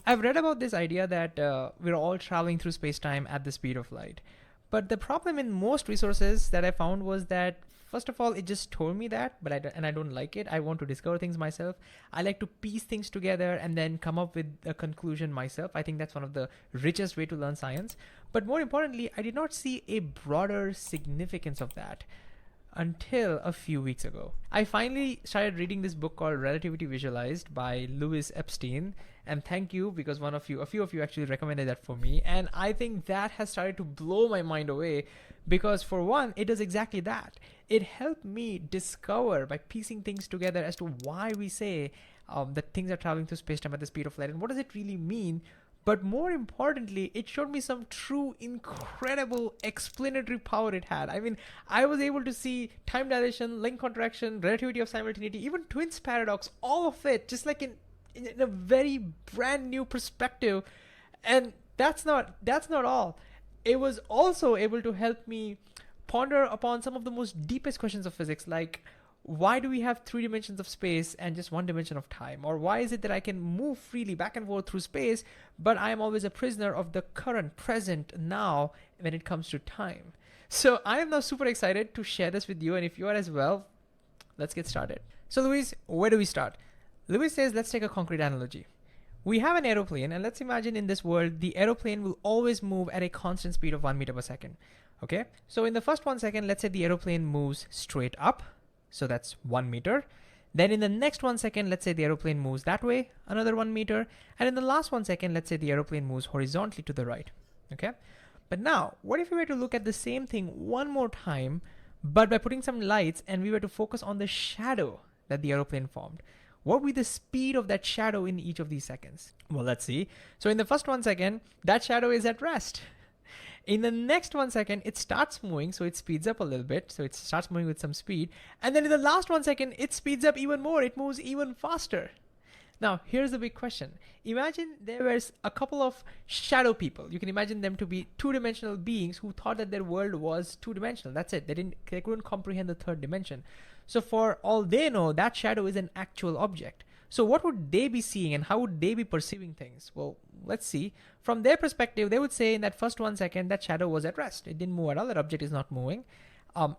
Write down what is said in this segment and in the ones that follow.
I've read about this idea that we're all traveling through space-time at the speed of light. But the problem in most resources that I found was that, first of all, it just told me that, but I don't like it. I want to discover things myself. I like to piece things together and then come up with a conclusion myself. I think that's one of the richest way to learn science. But more importantly, I did not see a broader significance of that until a few weeks ago. I finally started reading this book called Relativity Visualized by Louis Epstein. And thank you, because a few of you actually recommended that for me. And I think that has started to blow my mind away because, for one, it does exactly that. It helped me discover by piecing things together as to why we say that things are traveling through space-time at the speed of light and what does it really mean. But more importantly, it showed me some true incredible explanatory power it had. I mean, I was able to see time dilation, length contraction, relativity of simultaneity, even Twins paradox, all of it, just like in a very brand new perspective. And that's not all. It was also able to help me ponder upon some of the most deepest questions of physics, like why do we have 3 dimensions of space and just 1 dimension of time? Or why is it that I can move freely back and forth through space, but I am always a prisoner of the current, present, now when it comes to time? So I am now super excited to share this with you. And if you are as well, let's get started. So Luis, where do we start? Luis says, let's take a concrete analogy. We have an aeroplane, and let's imagine in this world, the aeroplane will always move at a constant speed of 1 meter per second. Okay, so in the first 1 second, let's say the aeroplane moves straight up. So that's 1 meter. Then in the next 1 second, let's say the aeroplane moves that way, another 1 meter. And in the last 1 second, let's say the aeroplane moves horizontally to the right. Okay. But now, what if we were to look at the same thing one more time, but by putting some lights and we were to focus on the shadow that the aeroplane formed? What would be the speed of that shadow in each of these seconds? Well, let's see. So in the first 1 second, that shadow is at rest. In the next 1 second, it starts moving, so it speeds up a little bit. So it starts moving with some speed. And then in the last 1 second, it speeds up even more. It moves even faster. Now, here's the big question. Imagine there was a couple of shadow people. You can imagine them to be 2-dimensional beings who thought that their world was 2-dimensional. That's it. They couldn't comprehend the third dimension. So for all they know, that shadow is an actual object. So what would they be seeing and how would they be perceiving things? Well, let's see. From their perspective, they would say in that first 1 second, that shadow was at rest. It didn't move at all. That object is not moving.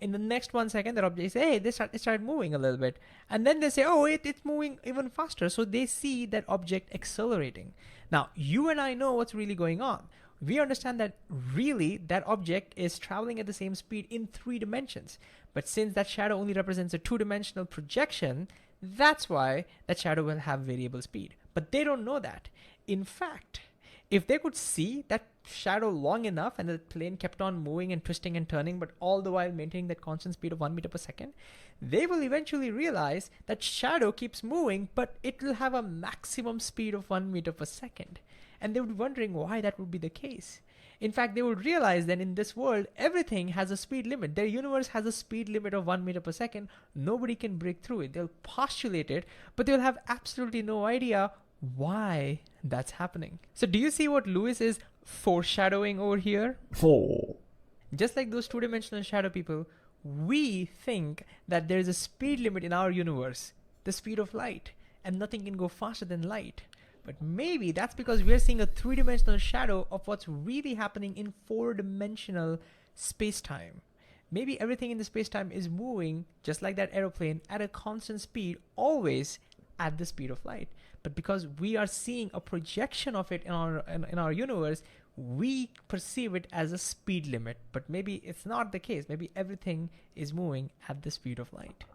In the next 1 second, that object say, hey, it started moving a little bit. And then they say, oh, it's moving even faster. So they see that object accelerating. Now, you and I know what's really going on. We understand that really that object is traveling at the same speed in 3 dimensions. But since that shadow only represents a 2-dimensional projection, that's why that shadow will have variable speed. But they don't know that. In fact, if they could see that shadow long enough and the plane kept on moving and twisting and turning, but all the while maintaining that constant speed of 1 meter per second, they will eventually realize that shadow keeps moving, but it will have a maximum speed of 1 meter per second. And they would be wondering why that would be the case. In fact, they would realize that in this world, everything has a speed limit. Their universe has a speed limit of 1 meter per second. Nobody can break through it. They'll postulate it, but they'll have absolutely no idea why that's happening. So do you see what Lewis is foreshadowing over here? Oh. Just like those 2-dimensional shadow people, we think that there is a speed limit in our universe, the speed of light, and nothing can go faster than light. But maybe that's because we're seeing a 3-dimensional shadow of what's really happening in 4-dimensional space-time. Maybe everything in the space-time is moving just like that aeroplane at a constant speed, always at the speed of light. But because we are seeing a projection of it in our universe, we perceive it as a speed limit. But maybe it's not the case. Maybe everything is moving at the speed of light.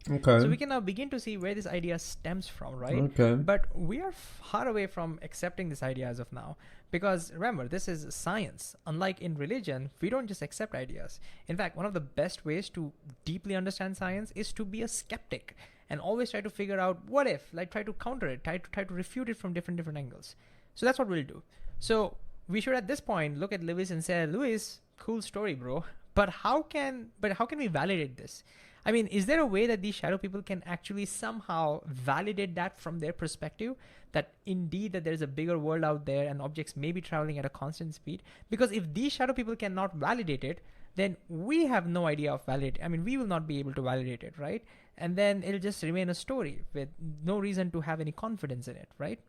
Okay. So we can now begin to see where this idea stems from, right? Okay. But we are far away from accepting this idea as of now. Because remember, this is science. Unlike in religion, we don't just accept ideas. In fact, one of the best ways to deeply understand science is to be a skeptic and always try to figure out what if, like try to counter it, try to refute it from different angles. So that's what we'll do. So we should at this point look at Lewis and say, Lewis, cool story, bro. But how can we validate this? I mean, is there a way that these shadow people can actually somehow validate that from their perspective, that indeed that there's a bigger world out there and objects may be traveling at a constant speed? Because if these shadow people cannot validate it, then we have no idea of validate. I mean, we will not be able to validate it, right? And then it'll just remain a story with no reason to have any confidence in it, right?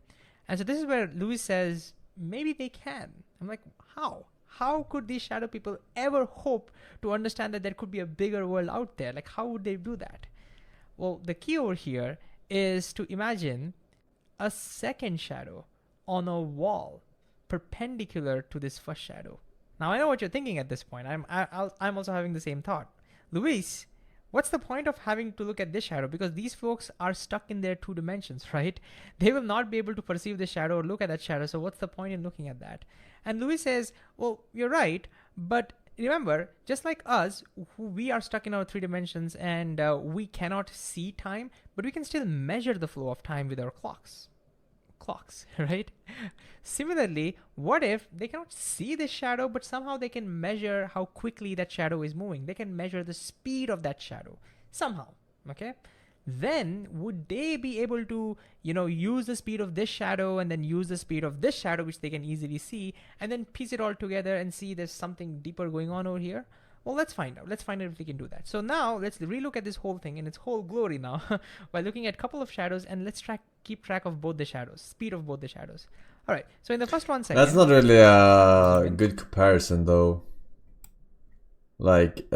And so this is where Lewis says, maybe they can. I'm like, how? How could these shadow people ever hope to understand that there could be a bigger world out there? Like, how would they do that? Well, the key over here is to imagine a second shadow on a wall perpendicular to this first shadow. Now, I know what you're thinking at this point. I'm also having the same thought. Luis, what's the point of having to look at this shadow? Because these folks are stuck in their 2 dimensions, right? They will not be able to perceive the shadow or look at that shadow. So what's the point in looking at that? And Luis says, well, you're right. But remember, just like us, we are stuck in our 3 dimensions and we cannot see time, but we can still measure the flow of time with our clocks, right? Similarly, what if they cannot see the shadow, but somehow they can measure how quickly that shadow is moving? They can measure the speed of that shadow somehow, okay? Then would they be able to, use the speed of this shadow and then use the speed of this shadow, which they can easily see, and then piece it all together and see there's something deeper going on over here? Well, let's find out. Let's find out if we can do that. So now let's relook at this whole thing in its whole glory now by looking at a couple of shadows, and let's keep track of both the shadows, speed of both the shadows. All right. So in the first 1 second. That's not really a good comparison, though. Like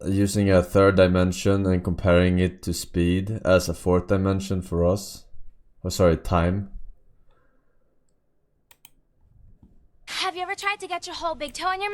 using a 3rd dimension and comparing it to speed as a 4th dimension for us. Oh, sorry, time. Have you ever tried to get your whole big toe in your mouth?